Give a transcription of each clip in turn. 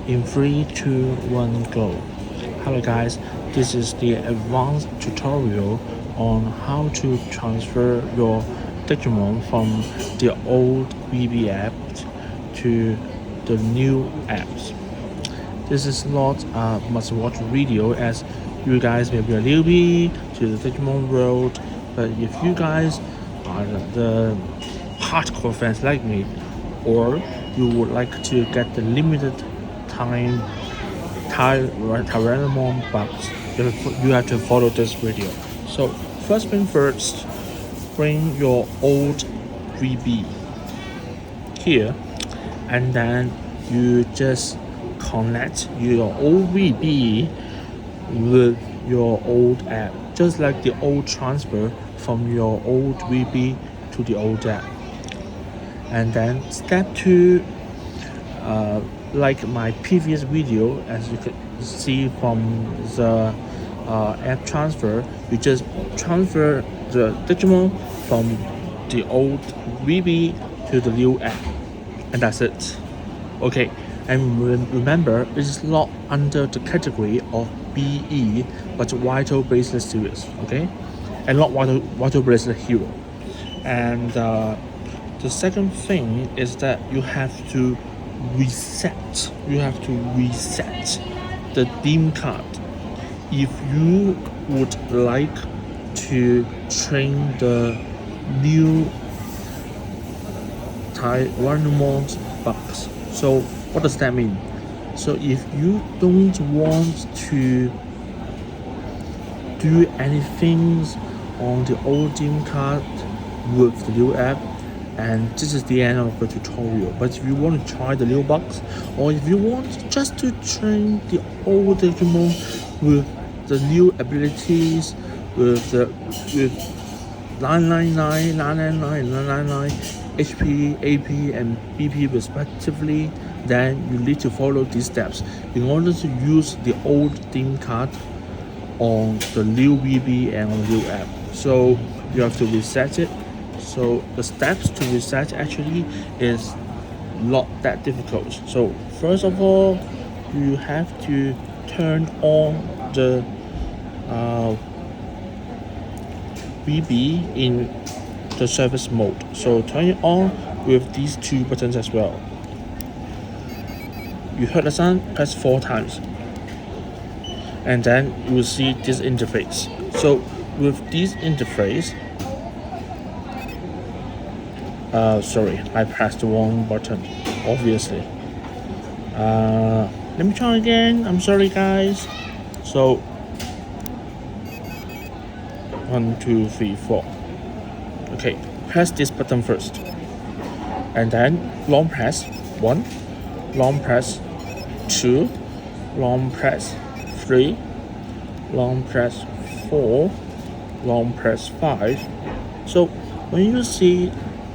in 3, 2, 1, go. Hello guys, this is the advanced tutorial on how to transfer your Digimon from the old VB app to the new apps. This is not a must-watch video as you guys may be a newbie to the Digimon world, but if you guys are the hardcore fans like me, or you would like to get the limited time Tyrannomon bugs, you have to follow this video. So first thing first, bring your old VB here, and then you just connect your old VB with your old app, just like the old transfer from your old VB to the old app. And then step 2, like my previous video, as you can see from the app transfer, you just transfer the Digimon from the old VB to the new app, and that's it. Okay, and remember, it is not under the category of BE, but Vital Bracelet series, okay, and not Vital Bracelet Hero. And the second thing is that you have to reset. The theme card. If you would like to train the new Tyrannomon bugs. So what does that mean? So if you don't want to do anything on the old theme card with the new app, and this is the end of the tutorial. But if you want to try the new bugs, or if you want just to train the old Digimon with the new abilities, with 999, 999, 999 HP, AP, and BP respectively, then you need to follow these steps in order to use the old theme card on the new VB and on the new app. So you have to reset it. So the steps to reset actually is not that difficult. So first of all, you have to turn on the VB in the service mode. So turn it on with these 2 buttons as well. You heard the sound? Press 4 times, and then you will see this interface. So with this interface, sorry, I pressed the wrong button, obviously. Let me try again. I'm sorry, guys. So 1, 2, 3, 4. Okay, press this button first, and then long press 1, long press 2, long press 3, long press 4, long press 5. So when you see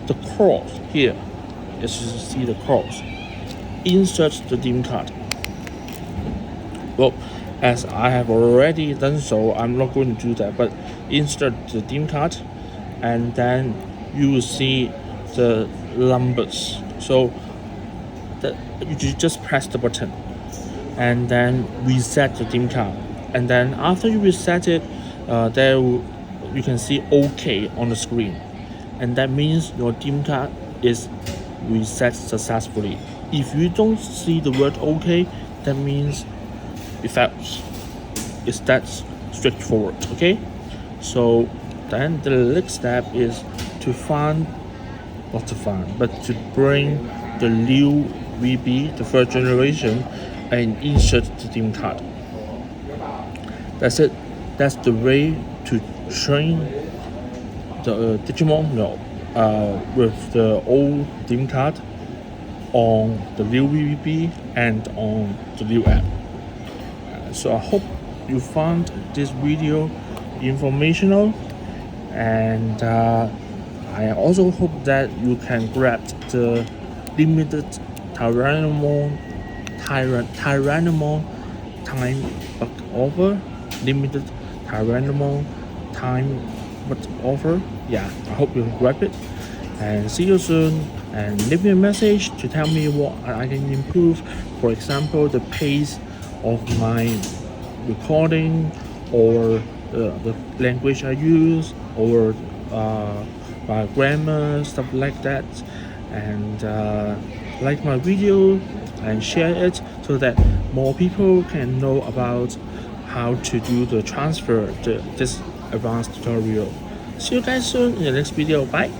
the cross here, as you see the cross, insert the theme card. Well, as I have already done so, I'm not going to do that, but insert the theme card, and then you will see the numbers. So you just press the button and then reset the theme card, and then after you reset it, you can see OK on the screen, and that means your theme card is reset successfully. If you don't see the word OK, that means it fails. It's that straightforward. Okay, so then the next step is to to bring the new VB, the first generation, and insert the theme card. That's it. That's the way to train the Digimon with the old theme card on the new VB and on the new app. So I hope you found this video informational, and I also hope that you can grab the limited Tyrannomon time bug offer, limited Tyrannomon time bug offer. Yeah, I hope you can grab it, and see you soon, and leave me a message to tell me what I can improve For example, the pace of my recording, or the language I use, or my grammar, stuff like that. And like my video and share it so that more people can know about how to do the transfer, this advanced tutorial. See you guys soon in the next video. Bye.